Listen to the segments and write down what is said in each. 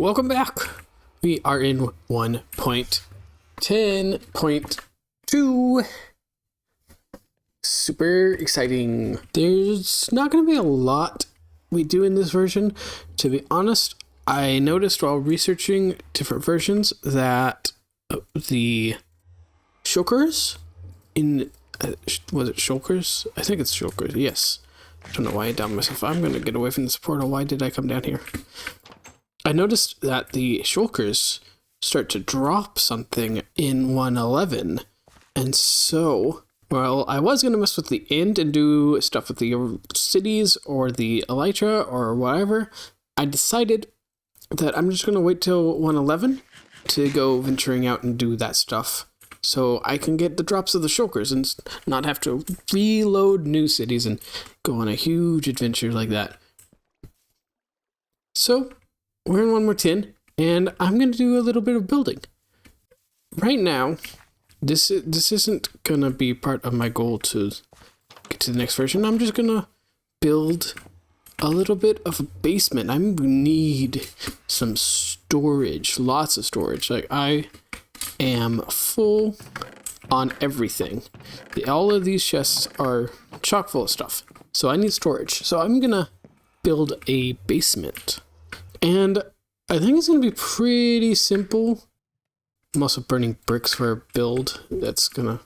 Welcome back. We are in 1.10.2. Super exciting. There's not going to be a lot we do in this version. To be honest, I noticed while researching different versions that the shulkers in... was it shulkers? I think it's shulkers, yes. I don't know why I doubted myself. I'm going to get away from this portal. Why did I come down here? I noticed that the shulkers start to drop something in 111. And so, well, I was going to mess with the end and do stuff with the cities or the elytra or whatever. I decided that I'm just going to wait till 111 to go venturing out and do that stuff. So I can get the drops of the shulkers and not have to reload new cities and go on a huge adventure like that. So we're in 1.10, and I'm going to do a little bit of building. Right now, this isn't going to be part of my goal to get to the next version. I'm just going to build a little bit of a basement. I need some storage, lots of storage. Like, I am full on everything. All of these chests are chock full of stuff, so I need storage. So I'm going to build a basement. And I think it's going to be pretty simple. I'm also burning bricks for a build that's going to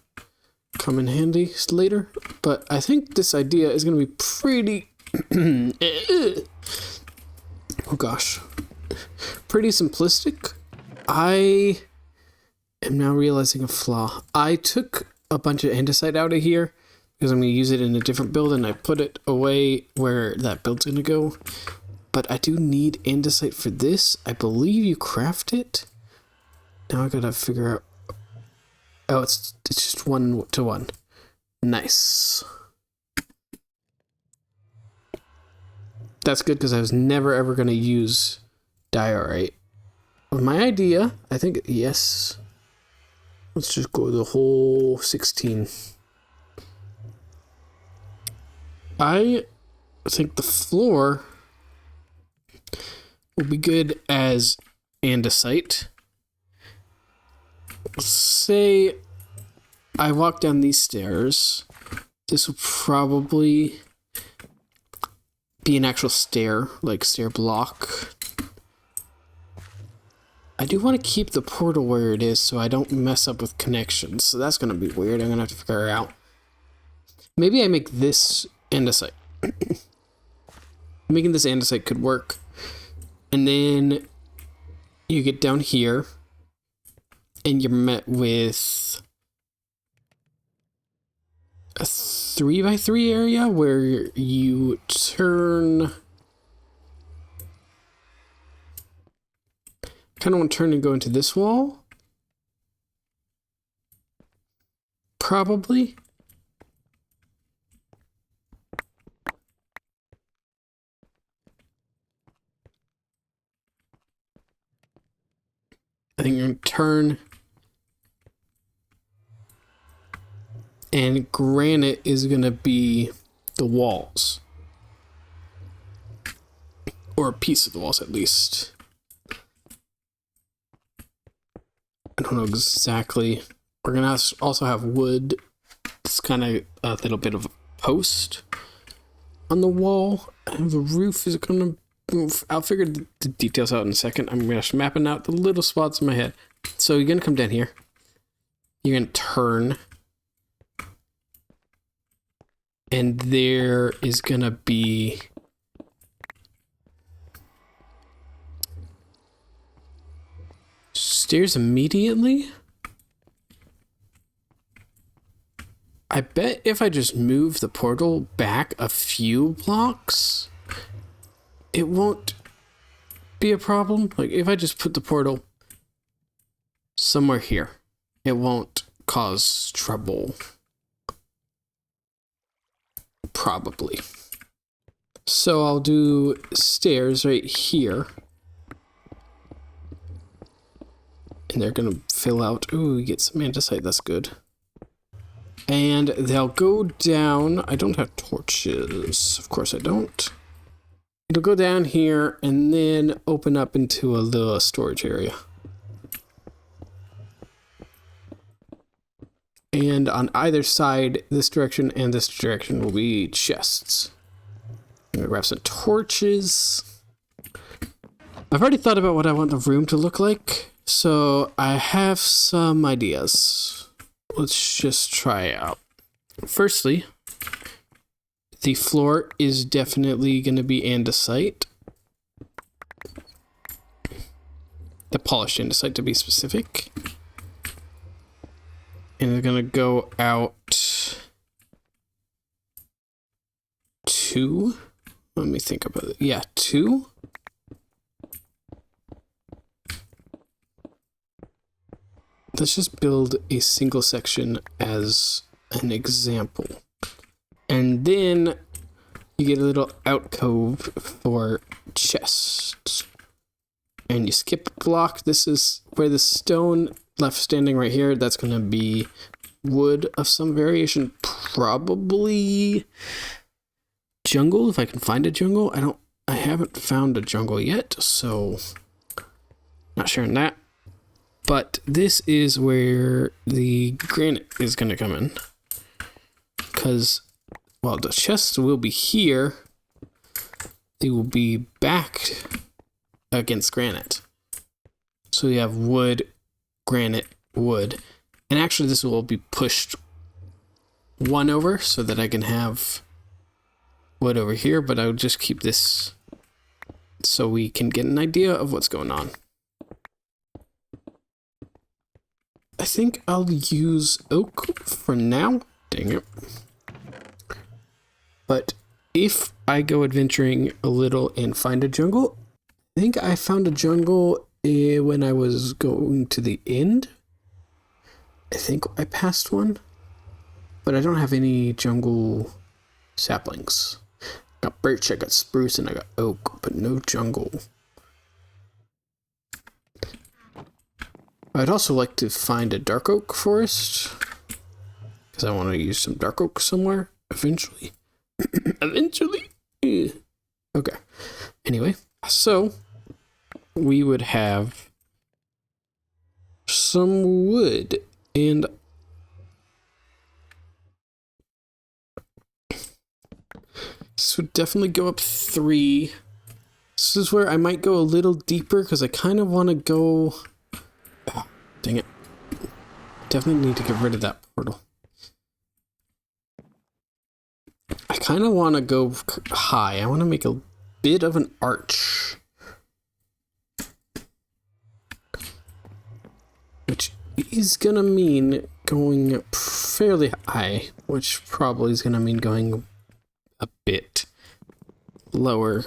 come in handy later. But I think this idea is going to be pretty... oh gosh. Pretty simplistic. I am now realizing a flaw. I took a bunch of andesite out of here because I'm going to use it in a different build, and I put it away where that build's going to go. But I do need andesite for this. I believe you craft it. Now I gotta figure out... oh, it's just 1-to-1. Nice. That's good because I was never ever gonna use diorite. My idea, I think, yes. Let's just go the whole 16. I think the floor will be good as andesite. Say I walk down these stairs. This will probably be an actual stair, like stair block. I do want to keep the portal where it is so I don't mess up with connections. So that's going to be weird. I'm going to have to figure it out. Maybe I make this andesite. Making this andesite could work. And then you get down here and you're met with a 3x3 area where you turn... kind of want to turn and go into this wall. Probably. I think you're going to turn, and granite is going to be the walls, or a piece of the walls at least. I don't know exactly. We're going to also have wood. It's kind of a little bit of a post on the wall, and the roof is going to... I'll figure the details out in a second. I'm just mapping out the little spots in my head. So you're going to come down here. You're going to turn. And there is going to be... stairs immediately? I bet if I just move the portal back a few blocks, it won't be a problem. Like, if I just put the portal somewhere here, it won't cause trouble. Probably. So I'll do stairs right here. And they're going to fill out. Ooh, we get some andesite. That's good. And they'll go down. I don't have torches. Of course I don't. it'll go down here and then open up into a little storage area. And on either side, this direction and this direction will be chests. I'm gonna grab some torches. I've already thought about what I want the room to look like, so I have some ideas. Let's just try it out. Firstly, the floor is definitely going to be andesite. The polished andesite, to be specific. And they're going to go out 2. Let me think about it. Yeah, 2. Let's just build a single section as an example. And then you get a little alcove for chests. And you skip a block. This is where the stone left standing right here. That's going to be wood of some variation. Probably jungle, if I can find a jungle. I haven't found a jungle yet, so not sure on that. But this is where the granite is going to come in. Because, well, the chests will be here. They will be backed against granite. So we have wood, granite, wood. And actually this will be pushed 1 over so that I can have wood over here. But I'll just keep this so we can get an idea of what's going on. I think I'll use oak for now. Dang it. But if I go adventuring a little and find a jungle, I think I found a jungle when I was going to the end. I think I passed one, but I don't have any jungle saplings. I got birch, I got spruce, and I got oak, but no jungle. I'd also like to find a dark oak forest, because I want to use some dark oak somewhere eventually. Eventually. Okay. Anyway, so we would have some wood, and this would definitely go up 3. This is where I might go a little deeper because I kind of want to go. Oh, dang it. Definitely need to get rid of that portal. I kind of want to go high. I want to make a bit of an arch. Which is going to mean going fairly high, which probably is going to mean going a bit lower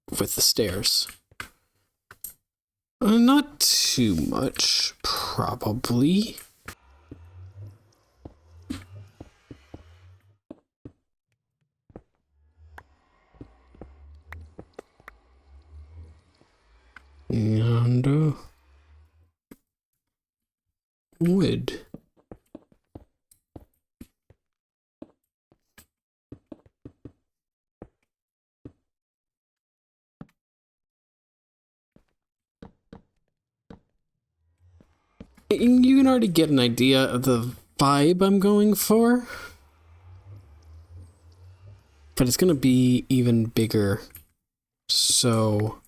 with the stairs. Not too much, probably. And wood. You can already get an idea of the vibe I'm going for. But it's going to be even bigger. So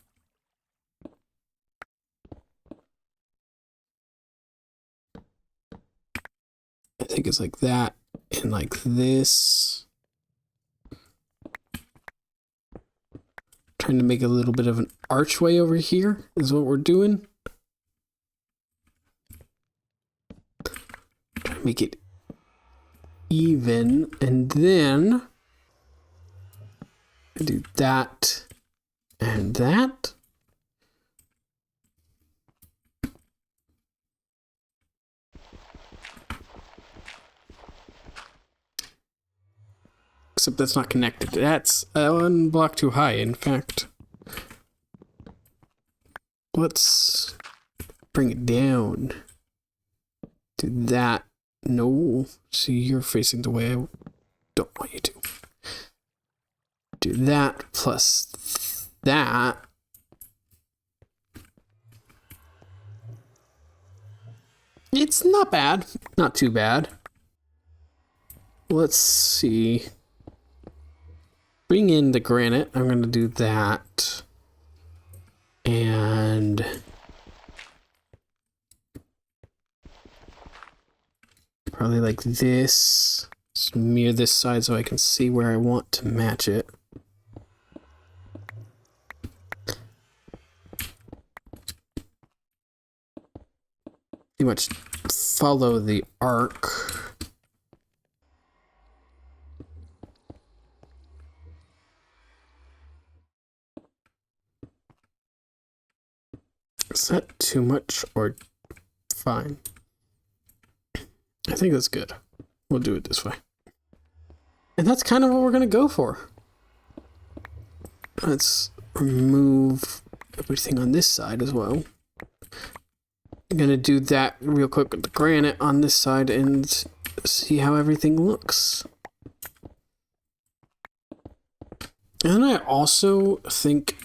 I think it's like that and like this. Trying to make a little bit of an archway over here is what we're doing. Try to make it even, and then do that and that. Except that's not connected. That's 1 block too high, in fact. Let's bring it down. Do that. No. See, you're facing the way I don't want you to. Do that plus that. It's not bad. Not too bad. Let's see. Bring in the granite. I'm going to do that. And probably like this. Smear this side so I can see where I want to match it. Pretty much follow the arc. Is that too much or fine? I think that's good. We'll do it this way. And that's kind of what we're going to go for. Let's remove everything on this side as well. I'm going to do that real quick with the granite on this side and see how everything looks. And I also think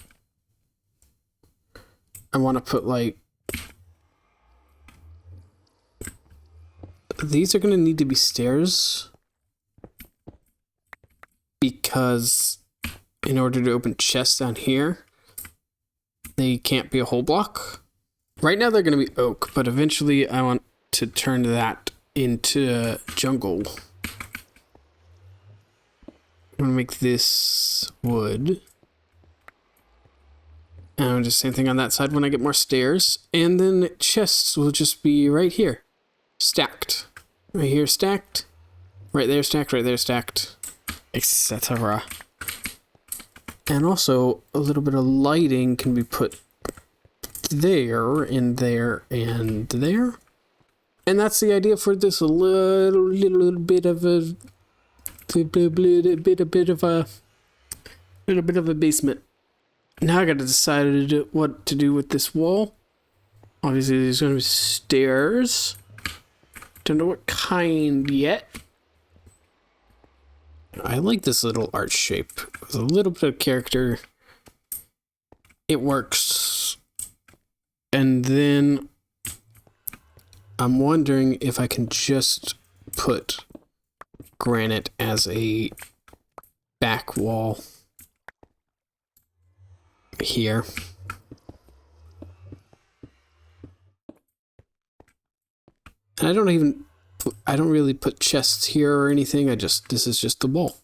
I want to put like, these are going to need to be stairs because in order to open chests down here, they can't be a whole block. Right now they're going to be oak, but eventually I want to turn that into jungle. I'm going to make this wood. And I'll do the same thing on that side when I get more stairs. And then chests will just be right here. Stacked. Right here stacked. Right there stacked, right there stacked. Etc. And also a little bit of lighting can be put there and there and there. And that's the idea for this little bit of a little bit of a basement. Now I gotta decide what to do with this wall. Obviously there's gonna be stairs. Don't know what kind yet. I like this little arch shape. With a little bit of character. It works. And then I'm wondering if I can just put granite as a back wall here. And I don't really put chests here or anything. This is just the wall.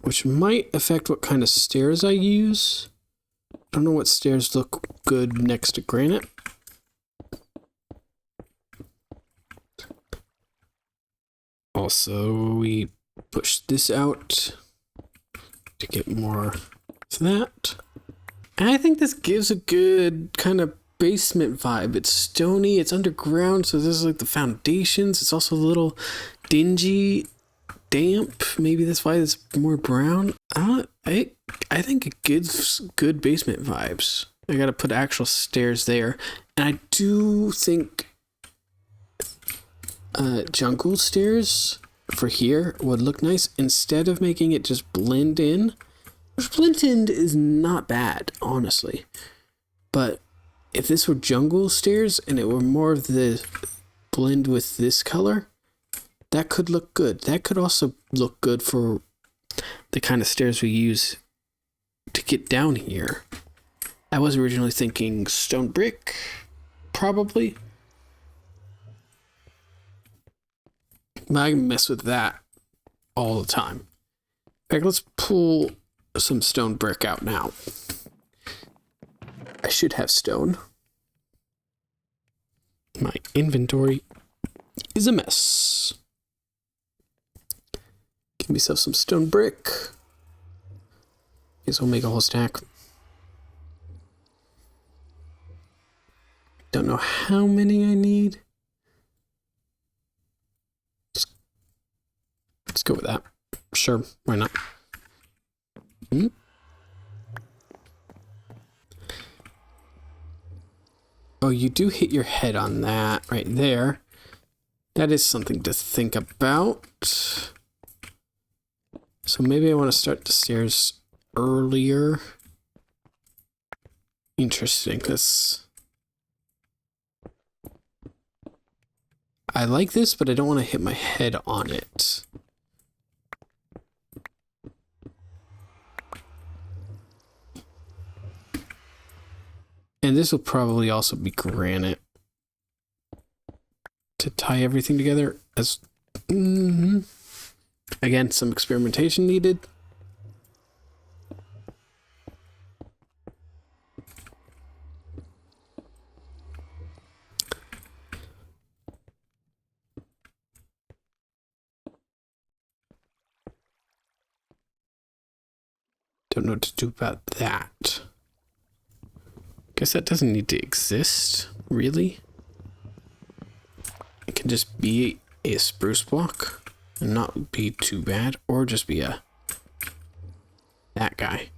Which might affect what kind of stairs I use. I don't know what stairs look good next to granite. Also, we push this out to get more of that. And I think this gives a good kind of basement vibe. It's stony, it's underground, so this is like the foundations. It's also a little dingy, damp. Maybe that's why it's more brown. I think it gives good basement vibes. I gotta put actual stairs there. And I do think jungle stairs for here would look nice instead of making it just blend in. Which blend in is not bad, honestly. But if this were jungle stairs and it were more of the blend with this color, that could look good. That could also look good for the kind of stairs we use to get down here. I was originally thinking stone brick, probably. But I mess with that all the time. In fact, let's pull some stone brick out now. I should have stone. My inventory is a mess. Give myself some stone brick. Guess I'll make a whole stack. Don't know how many I need. Let's go with that. Sure, why not? Oh, you do hit your head on that right there. That is something to think about. So maybe I want to start the stairs earlier. Interesting. I like this, but I don't want to hit my head on it. And this will probably also be granite to tie everything together. As again, some experimentation needed. Don't know what to do about that. Guess that doesn't need to exist, really. It can just be a spruce block and not be too bad, or just be that guy.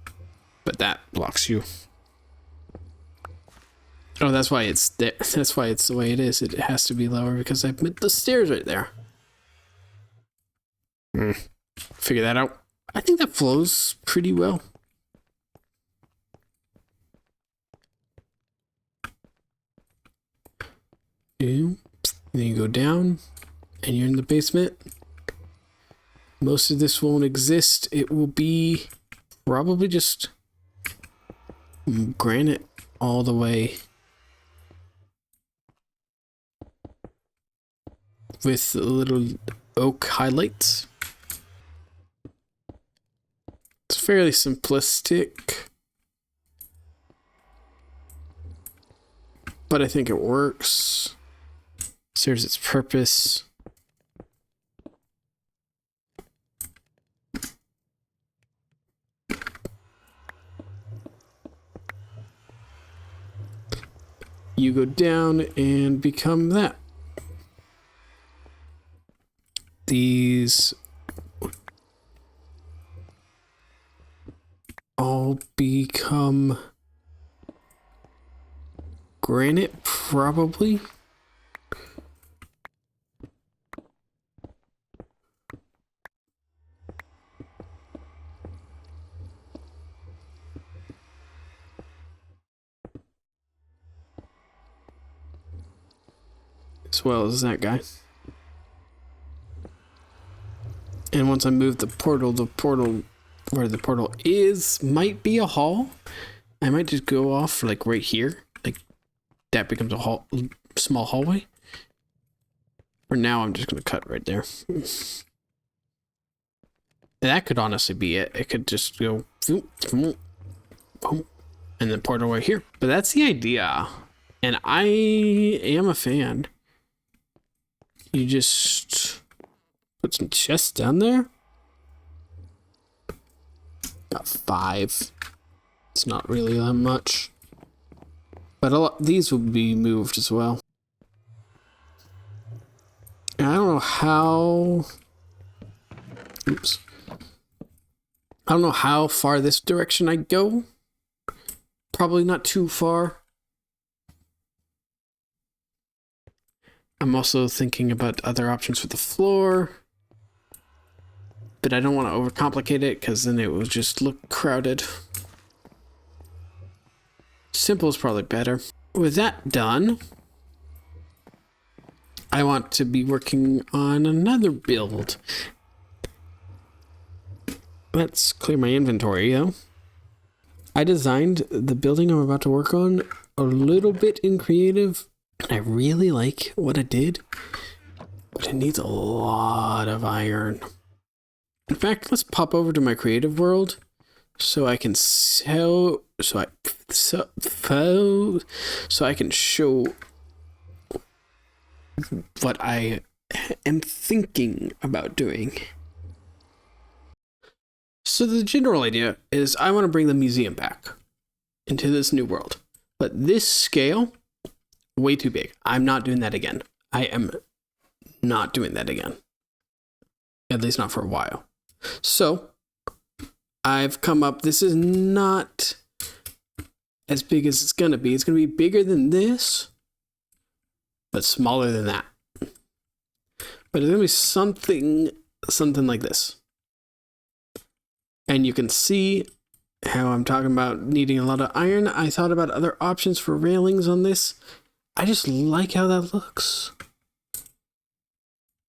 But that blocks you. Oh, that's why it's there. That's why it's the way it is. It has to be lower because I put the stairs right there. Figure that out. I think that flows pretty well. And then you go down and you're in the basement. Most of this won't exist. It will be probably just granite all the way with little oak highlights. It's fairly simplistic, but I think it works. Serves its purpose. You go down and become that. These all become granite, probably. As well as that guy. And once I move the portal where the portal is might be a hall. I might just go off like right here. Like that becomes a hall, small hallway. For now, I'm just going to cut right there. That could honestly be it. It could just go boom, boom, and then portal right here. But that's the idea. And I am a fan. You just put some chests down there. Got 5. It's not really that much. But a lot, these will be moved as well. And I don't know how... Oops. I don't know how far this direction I go. Probably not too far. I'm also thinking about other options for the floor. But I don't want to overcomplicate it because then it will just look crowded. Simple is probably better. With that done, I want to be working on another build. Let's clear my inventory, though. I designed the building I'm about to work on a little bit in creative. I really like what I did, but it needs a lot of iron. In fact, let's pop over to my creative world so I can so I can show what I am thinking about doing. So the general idea is I want to bring the museum back into this new world, but this scale, way too big. I'm not doing that again. I am not doing that again. At least not for a while. So I've come up, this is not as big as it's going to be. It's going to be bigger than this, but smaller than that. But it's going to be something like this. And you can see how I'm talking about needing a lot of iron, I thought about other options for railings on this. I just like how that looks.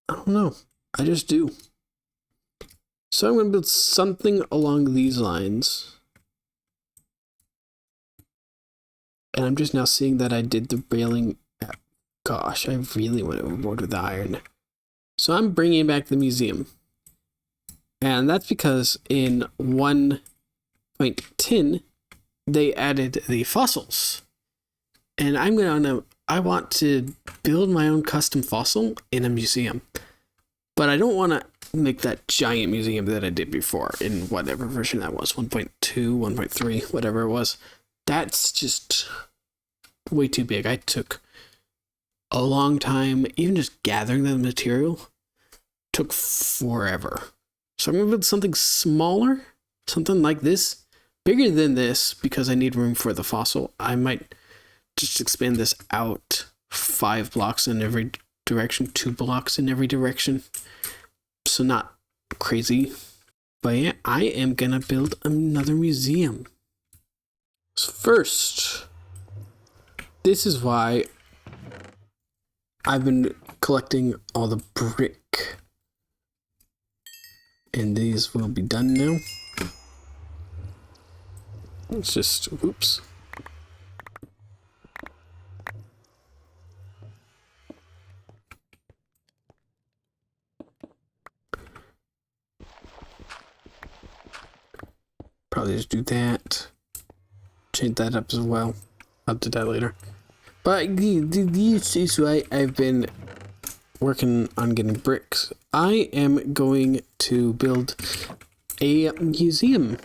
I don't know. I just do. So I'm going to build something along these lines. And I'm just now seeing that I did the railing. Gosh, I really went overboard with the iron. So I'm bringing back the museum. And that's because in 1.10, they added the fossils. And I want to build my own custom fossil in a museum. But I don't want to make that giant museum that I did before in whatever version that was, 1.2, 1.3, whatever it was. That's just way too big. I took a long time, even just gathering the material took forever. So I'm going to build something smaller, something like this, bigger than this, because I need room for the fossil. I might just expand this out 5 blocks in every direction, 2 blocks in every direction. So not crazy. But yeah, I am going to build another museum. So first, this is why I've been collecting all the brick. And these will be done now. It's just, oops. Probably just do that. Change that up as well. I'll do that later. But this is why I've been working on getting bricks. I am going to build a museum.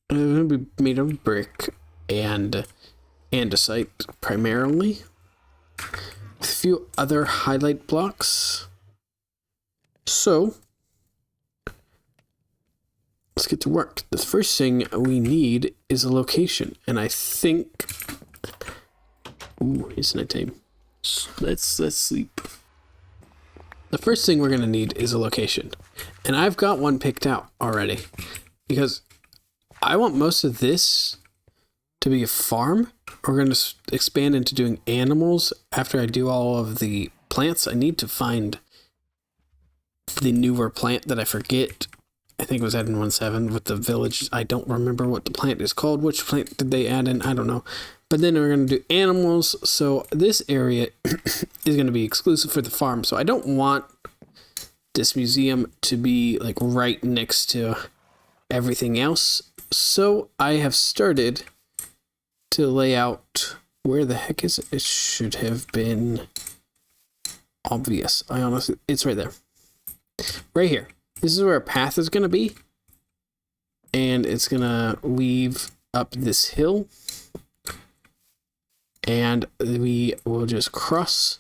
It's going to be made of brick and andesite primarily. With a few other highlight blocks. So let's get to work. The first thing we need is a location. And I think... Ooh, it's nighttime. Let's sleep. The first thing we're going to need is a location. And I've got one picked out already. Because I want most of this to be a farm. We're going to expand into doing animals. After I do all of the plants, I need to find the newer plant that I forget. I think it was added in 1.7 with the village. I don't remember what the plant is called. Which plant did they add in? I don't know. But then we're going to do animals. So this area is going to be exclusive for the farm. So I don't want this museum to be like right next to everything else. So I have started to lay out, where the heck is it? It should have been obvious. It's right there. Right here. This is where a path is going to be. And it's going to weave up this hill. And we will just cross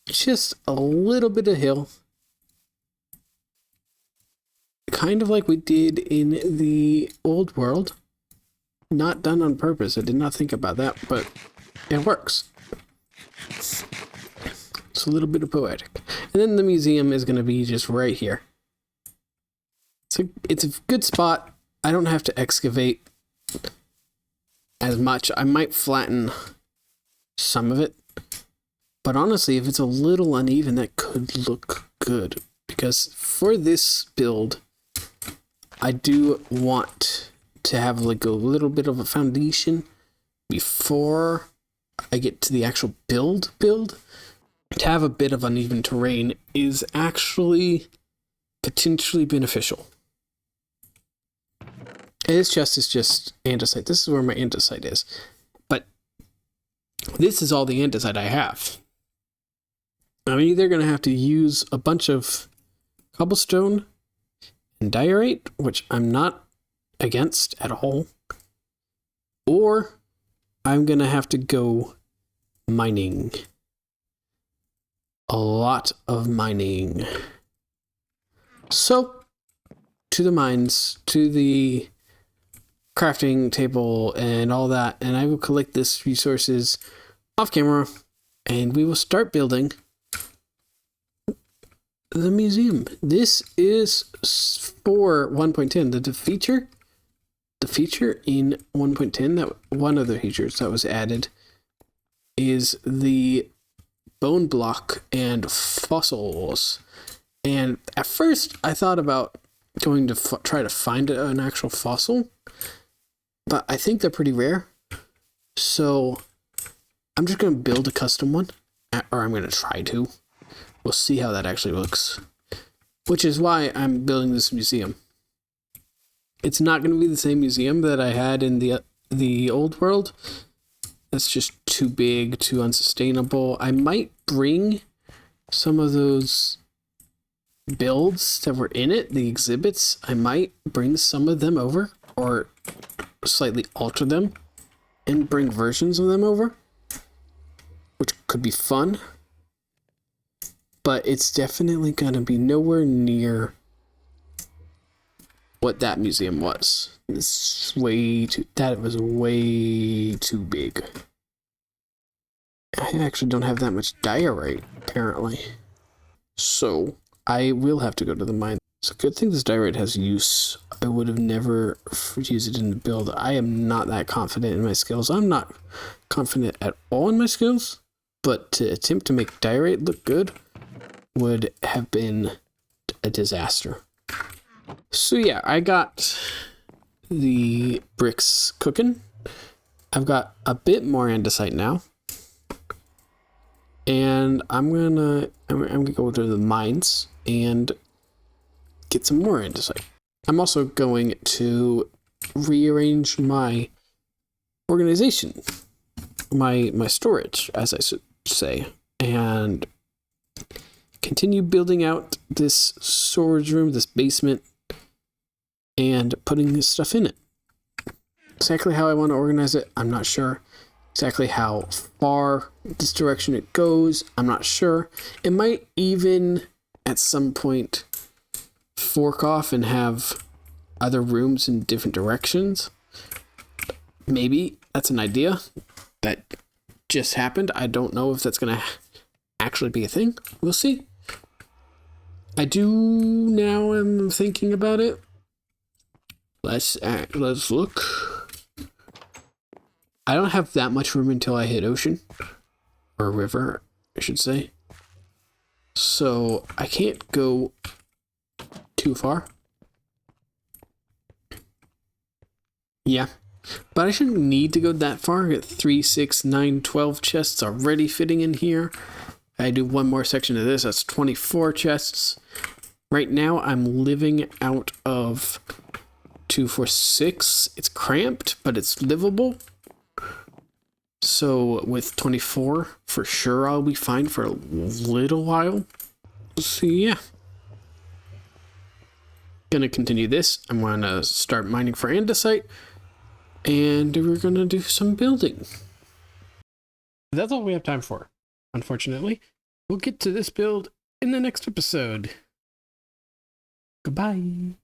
just a little bit of hill. Kind of like we did in the old world. Not done on purpose. I did not think about that, but it works. It's a little bit of poetic. And then the museum is going to be just right here. It's a good spot. I don't have to excavate as much. I might flatten some of it. But honestly, if it's a little uneven, that could look good. Because for this build, I do want to have like a little bit of a foundation before I get to the actual build. To have a bit of uneven terrain is actually potentially beneficial. And this chest is just andesite. This is where my andesite is. But this is all the andesite I have. I'm either going to have to use a bunch of cobblestone and diorite, which I'm not against at all, or I'm going to have to go mining. A lot of mining. So, to the mines, to the crafting table and all that, and I will collect this resources off camera, and we will start building the museum. This is for 1.10. The feature in 1.10, that one of the features that was added is the bone block and fossils. And at first I thought about going to try to find an actual fossil, but I think they're pretty rare. So I'm just going to build a custom one, or I'm going to try to. We'll see how that actually looks, which is why I'm building this museum. It's not going to be the same museum that I had in the old world. That's just too big, too unsustainable. I might bring some of those builds that were in it, the exhibits, I might bring some of them over, or slightly alter them and bring versions of them over, which could be fun. But it's definitely going to be nowhere near what that museum was. That was way too big. I actually don't have that much diorite, apparently. So I will have to go to the mine. It's a good thing this diorite has use. I would have never used it in the build. I am not that confident in my skills. I'm not confident at all in my skills, but to attempt to make diorite look good would have been a disaster. So yeah, I got the bricks cooking. I've got a bit more andesite now. And I'm gonna go to the mines and get some more andesite. I'm also going to rearrange my organization, my storage, as I should say, and continue building out this storage room, this basement, and putting this stuff in it. Exactly how I want to organize it, I'm not sure. Exactly how far this direction it goes, I'm not sure. It might even at some point fork off and have other rooms in different directions. Maybe that's an idea that just happened. I don't know if that's going to actually be a thing. We'll see. I do now am thinking about it. Let's look. I don't have that much room until I hit ocean, or river, I should say. So I can't go too far. Yeah, but I shouldn't need to go that far. I got 3, 6, 9, 12 chests already fitting in here. I do one more section of this, that's 24 chests. Right now I'm living out of 2, 4, 6. It's cramped, but it's livable. So with 24, for sure I'll be fine for a little while. So yeah. Gonna continue this. I'm gonna start mining for andesite. And we're gonna do some building. That's all we have time for, unfortunately. We'll get to this build in the next episode. Goodbye.